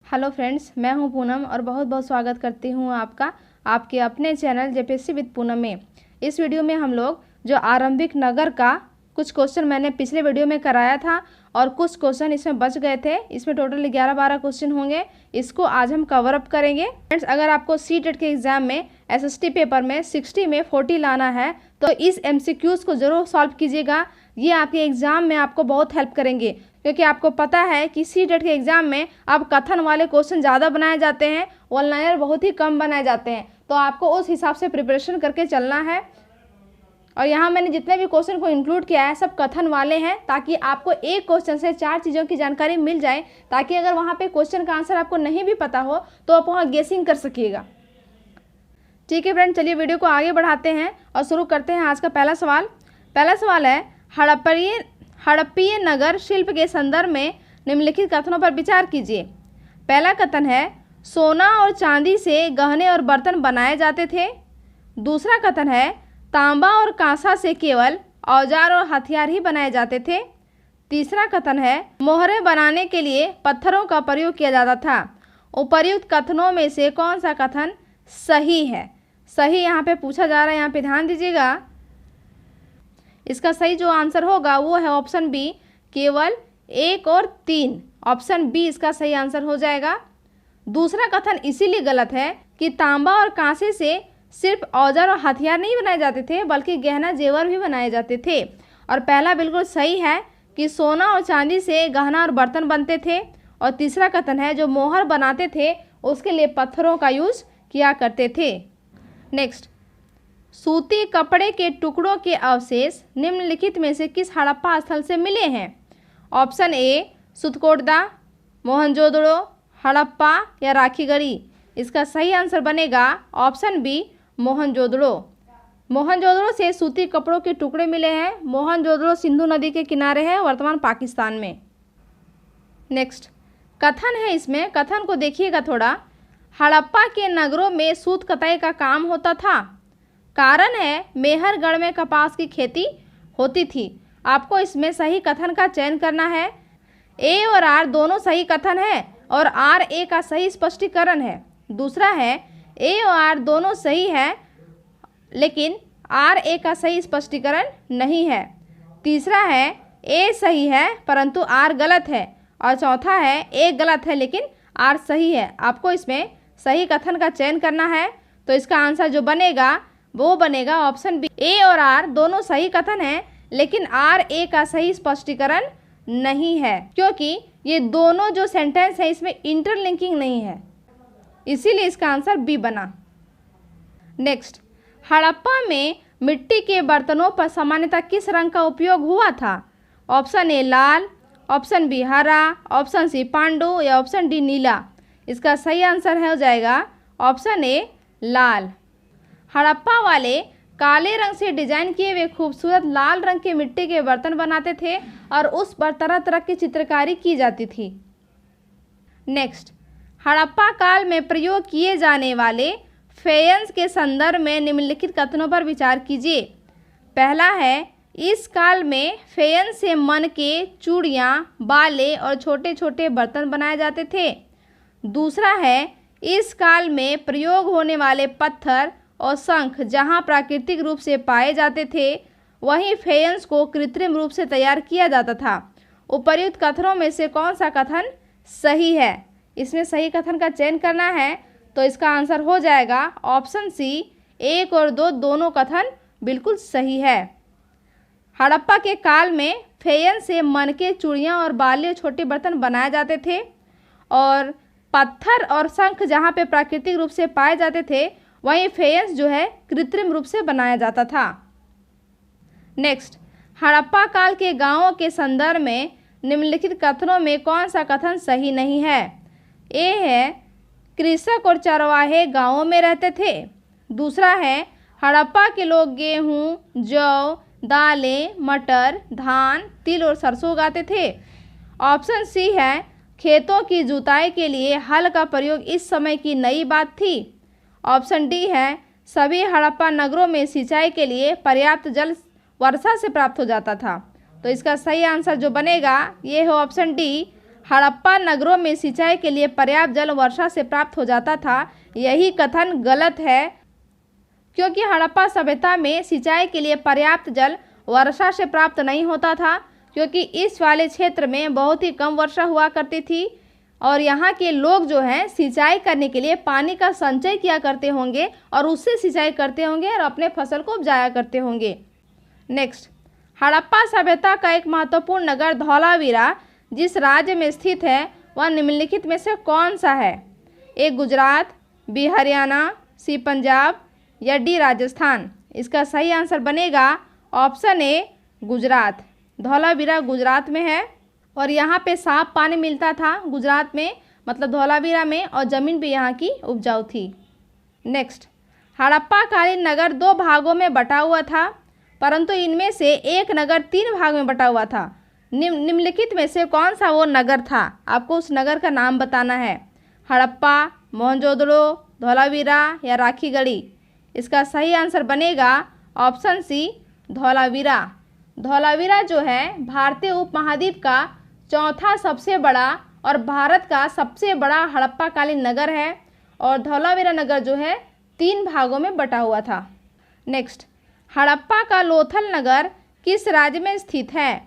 Hello friends, मैं हूं पूनम और बहुत बहुत स्वागत करती हूं आपका आपके अपने चैनल जेपीएससी विद पूनम में। इस वीडियो में हम लोग जो आरंभिक नगर का कुछ क्वेश्चन मैंने पिछले वीडियो में कराया था और कुछ क्वेश्चन इसमें बच गए थे। इसमें टोटल 11-12 क्वेश्चन होंगे। इसको आज हम कवर अप करेंगे। फ्रेंड्स, अगर आपको सीटेट के एग्जाम में एसएसटी पेपर में 60 में 40 लाना है तो इस एमसीक्यूज को जरूर सॉल्व कीजिएगा। ये आपके एग्जाम में आपको बहुत हेल्प करेंगे, क्योंकि आपको पता है कि सीटेट के एग्जाम में अब कथन वाले क्वेश्चन ज़्यादा बनाए जाते हैं, वन लाइनर बहुत ही कम बनाए जाते हैं। तो आपको उस हिसाब से प्रिपरेशन करके चलना है। और यहाँ मैंने जितने भी क्वेश्चन को इंक्लूड किया है सब कथन वाले हैं, ताकि आपको एक क्वेश्चन से 4 चीज़ों की जानकारी मिल जाए, ताकि अगर वहाँ पे क्वेश्चन का आंसर आपको नहीं भी पता हो तो आप वहाँ गेसिंग कर सकिएगा। ठीक है फ्रेंड, चलिए वीडियो को आगे बढ़ाते हैं और शुरू करते हैं आज का पहला सवाल। पहला सवाल है, हड़प्पीय नगर शिल्प के संदर्भ में निम्नलिखित कथनों पर विचार कीजिए। पहला कथन है, सोना और चांदी से गहने और बर्तन बनाए जाते थे। दूसरा कथन है, तांबा और कांसा से केवल औजार और हथियार ही बनाए जाते थे। तीसरा कथन है, मोहरें बनाने के लिए पत्थरों का प्रयोग किया जाता था। उपर्युक्त कथनों में से कौन सा कथन सही है? सही यहाँ पे पूछा जा रहा है, यहाँ पे ध्यान दीजिएगा। इसका सही जो आंसर होगा वो है ऑप्शन बी, केवल 1 और 3। ऑप्शन बी इसका सही आंसर हो जाएगा। दूसरा कथन इसीलिए गलत है कि तांबा और कांसे से सिर्फ औजार और हथियार नहीं बनाए जाते थे, बल्कि गहना जेवर भी बनाए जाते थे। और पहला बिल्कुल सही है कि सोना और चांदी से गहना और बर्तन बनते थे। और तीसरा कथन है, जो मोहर बनाते थे उसके लिए पत्थरों का यूज किया करते थे। नेक्स्ट, सूती कपड़े के टुकड़ों के अवशेष निम्नलिखित में से किस हड़प्पा स्थल से मिले हैं? ऑप्शन ए सुतकोटदा, मोहनजोदड़ो, हड़प्पा या राखीगढ़ी। इसका सही आंसर बनेगा ऑप्शन बी, मोहनजोदड़ो। मोहनजोदड़ो से सूती कपड़ों के टुकड़े मिले हैं। मोहनजोदड़ो सिंधु नदी के किनारे है, वर्तमान पाकिस्तान में। नेक्स्ट कथन है, इसमें कथन को देखिएगा थोड़ा। हड़प्पा के नगरों में सूत कताई का काम होता था। कारण है, मेहरगढ़ में कपास की खेती होती थी। आपको इसमें सही कथन का चयन करना है। ए और आर दोनों सही कथन है और आर ए का सही स्पष्टीकरण है। दूसरा है, ए और आर दोनों सही है लेकिन आर ए का सही स्पष्टीकरण नहीं है। तीसरा है, ए सही है परंतु आर गलत है। और चौथा है, ए गलत है लेकिन आर सही है। आपको इसमें सही कथन का चयन करना है। तो इसका आंसर जो बनेगा वो बनेगा ऑप्शन बी, ए और आर दोनों सही कथन है लेकिन आर ए का सही स्पष्टीकरण नहीं है, क्योंकि ये दोनों जो सेंटेंस है इसमें इंटरलिंकिंग नहीं है, इसीलिए इसका आंसर बी बना। नेक्स्ट, हड़प्पा में मिट्टी के बर्तनों पर सामान्यतः किस रंग का उपयोग हुआ था? ऑप्शन ए लाल, ऑप्शन बी हरा, ऑप्शन सी पांडु या ऑप्शन डी नीला। इसका सही आंसर हो जाएगा ऑप्शन ए लाल। हड़प्पा वाले काले रंग से डिजाइन किए हुए खूबसूरत लाल रंग के मिट्टी के बर्तन बनाते थे और उस पर तरह तरह की चित्रकारी की जाती थी। नेक्स्ट, हड़प्पा काल में प्रयोग किए जाने वाले फेयंस के संदर्भ में निम्नलिखित कथनों पर विचार कीजिए। पहला है, इस काल में फेयंस से मन के चूड़ियाँ, बाले और छोटे छोटे बर्तन बनाए जाते थे। दूसरा है, इस काल में प्रयोग होने वाले पत्थर और शंख जहाँ प्राकृतिक रूप से पाए जाते थे, वहीं फेयंस को कृत्रिम रूप से तैयार किया जाता था। उपर्युक्त कथनों में से कौन सा कथन सही है? इसमें सही कथन का चयन करना है। तो इसका आंसर हो जाएगा ऑप्शन सी, 1 और 2 दोनों कथन बिल्कुल सही है। हड़प्पा के काल में फेयंस से मन के चूड़ियाँ और बाले और छोटे बर्तन बनाए जाते थे, और पत्थर और शंख जहाँ पे प्राकृतिक रूप से पाए जाते थे, वहीं फेयंस जो है कृत्रिम रूप से बनाया जाता था। नेक्स्ट, हड़प्पा काल के गांवों के संदर्भ में निम्नलिखित कथनों में कौन सा कथन सही नहीं है? ए है, कृषक और चरवाहे गांवों में रहते थे। दूसरा है, हड़प्पा के लोग गेहूं, जौ, दालें, मटर, धान, तिल और सरसों उगाते थे। ऑप्शन सी है, खेतों की जुताई के लिए हल का प्रयोग इस समय की नई बात थी। ऑप्शन डी है, सभी हड़प्पा नगरों में सिंचाई के लिए पर्याप्त जल वर्षा से प्राप्त हो जाता था। तो इसका सही आंसर जो बनेगा ये है ऑप्शन डी, हड़प्पा नगरों में सिंचाई के लिए पर्याप्त जल वर्षा से प्राप्त हो जाता था। यही कथन गलत है, क्योंकि हड़प्पा सभ्यता में सिंचाई के लिए पर्याप्त जल वर्षा से प्राप्त नहीं होता था, क्योंकि इस वाले क्षेत्र में बहुत ही कम वर्षा हुआ करती थी और यहाँ के लोग जो हैं सिंचाई करने के लिए पानी का संचय किया करते होंगे और उससे सिंचाई करते होंगे और अपने फसल को उपजाया करते होंगे। नेक्स्ट, हड़प्पा सभ्यता का एक महत्वपूर्ण नगर धौलावीरा जिस राज्य में स्थित है वह निम्नलिखित में से कौन सा है? ए गुजरात, बी हरियाणा, सी पंजाब या डी राजस्थान। इसका सही आंसर बनेगा ऑप्शन ए गुजरात। धौलावीरा गुजरात में है और यहाँ पे साफ पानी मिलता था गुजरात में, मतलब धौलावीरा में, और ज़मीन भी यहाँ की उपजाऊ थी। नेक्स्ट, हड़प्पा कालीन नगर 2 भागों में बटा हुआ था, परंतु इनमें से एक नगर 3 भाग में बटा हुआ था। निम्नलिखित में से कौन सा वो नगर था? आपको उस नगर का नाम बताना है। हड़प्पा, मोहनजोदड़ो, धौलावीरा या राखीगढ़ी। इसका सही आंसर बनेगा ऑप्शन सी धौलावीरा। धौलावीरा जो है भारतीय उपमहाद्वीप का चौथा सबसे बड़ा और भारत का सबसे बड़ा हड़प्पा कालीन नगर है और धौलावीरा नगर जो है 3 भागों में बटा हुआ था। नेक्स्ट, हड़प्पा का लोथल नगर किस राज्य में स्थित है?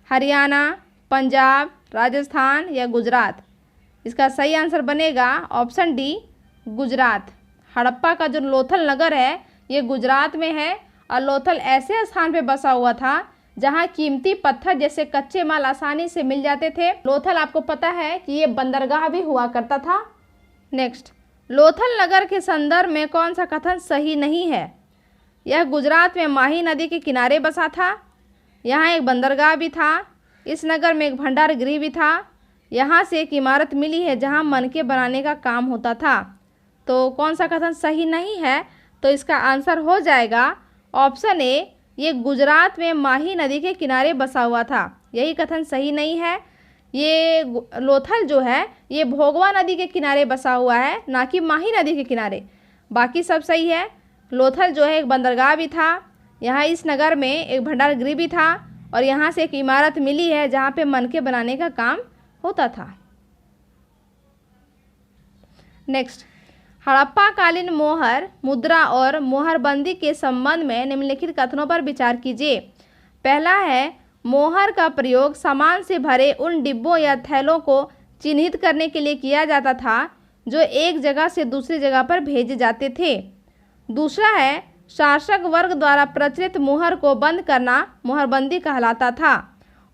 हरियाणा, पंजाब, राजस्थान या गुजरात। इसका सही आंसर बनेगा ऑप्शन डी गुजरात। हड़प्पा का जो लोथल नगर है ये गुजरात में है और लोथल ऐसे स्थान पे बसा हुआ था जहाँ कीमती पत्थर जैसे कच्चे माल आसानी से मिल जाते थे। लोथल आपको पता है कि ये बंदरगाह भी हुआ करता था। नेक्स्ट, लोथल नगर के संदर्भ में कौन सा कथन सही नहीं है? यह गुजरात में माही नदी के किनारे बसा था, यहाँ एक बंदरगाह भी था, इस नगर में एक भंडार गृह भी था, यहाँ से एक इमारत मिली है जहाँ मनके बनाने का काम होता था। तो कौन सा कथन सही नहीं है? तो इसका आंसर हो जाएगा ऑप्शन ए, ये गुजरात में माही नदी के किनारे बसा हुआ था। यही कथन सही नहीं है। ये लोथल जो है ये भोगवा नदी के किनारे बसा हुआ है, ना कि माही नदी के किनारे। बाकी सब सही है। लोथल जो है एक बंदरगाह भी था, यहाँ इस नगर में एक भंडार गृह भी था और यहाँ से एक इमारत मिली है जहाँ पे मनके बनाने का काम होता था। नेक्स्ट, हड़प्पा कालीन मोहर मुद्रा और मोहरबंदी के संबंध में निम्नलिखित कथनों पर विचार कीजिए। पहला है, मोहर का प्रयोग सामान से भरे उन डिब्बों या थैलों को चिन्हित करने के लिए किया जाता था जो एक जगह से दूसरी जगह पर भेजे जाते थे। दूसरा है, शासक वर्ग द्वारा प्रचलित मोहर को बंद करना मोहरबंदी कहलाता था।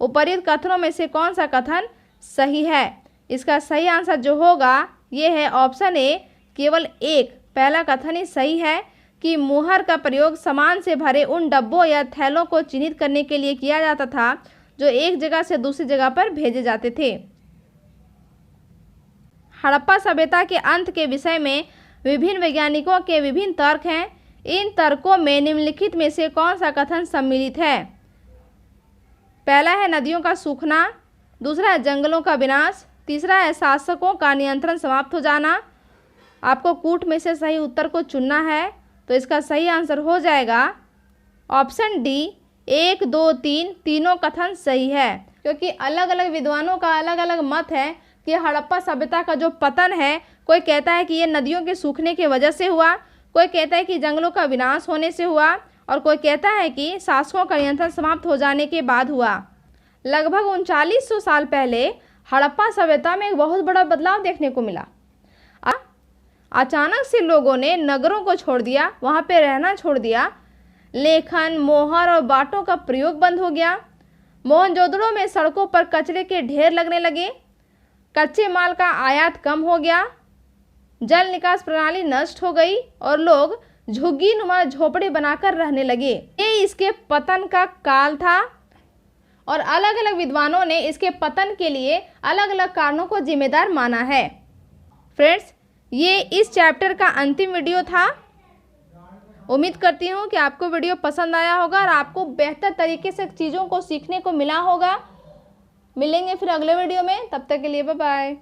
उपर्युक्त कथनों में से कौन सा कथन सही है? इसका सही आंसर जो होगा ये है ऑप्शन ए, केवल एक। पहला कथन ही सही है कि मोहर का प्रयोग सामान से भरे उन डब्बों या थैलों को चिन्हित करने के लिए किया जाता था जो एक जगह से दूसरी जगह पर भेजे जाते थे। हड़प्पा सभ्यता के अंत के विषय में विभिन्न वैज्ञानिकों के विभिन्न तर्क हैं। इन तर्कों में निम्नलिखित में से कौन सा कथन सम्मिलित है? पहला है नदियों का सूखना, दूसरा है जंगलों का विनाश, तीसरा है शासकों का नियंत्रण समाप्त हो जाना। आपको कूट में से सही उत्तर को चुनना है, तो इसका सही आंसर हो जाएगा ऑप्शन डी 1, 2, 3 तीनों कथन सही है। क्योंकि अलग अलग विद्वानों का अलग अलग मत है कि हड़प्पा सभ्यता का जो पतन है, कोई कहता है कि ये नदियों के सूखने की वजह से हुआ, कोई कहता है कि जंगलों का विनाश होने से हुआ और कोई कहता है कि शासकों का नियंत्रण समाप्त हो जाने के बाद हुआ। लगभग 3900 साल पहले हड़प्पा सभ्यता में एक बहुत बड़ा बदलाव देखने को मिला। अचानक से लोगों ने नगरों को छोड़ दिया, वहाँ पे रहना छोड़ दिया। लेखन, मोहर और बाटों का प्रयोग बंद हो गया। मोहनजोदड़ो में सड़कों पर कचरे के ढेर लगने लगे। कच्चे माल का आयात कम हो गया। जल निकास प्रणाली नष्ट हो गई और लोग झुग्गी नुमा झोपड़े बनाकर रहने लगे। ये इसके पतन का काल था और अलग अलग विद्वानों ने इसके पतन के लिए अलग अलग कारणों को जिम्मेदार माना है। फ्रेंड्स, ये इस चैप्टर का अंतिम वीडियो था। उम्मीद करती हूँ कि आपको वीडियो पसंद आया होगा और आपको बेहतर तरीके से चीज़ों को सीखने को मिला होगा। मिलेंगे फिर अगले वीडियो में, तब तक के लिए बाय बाय।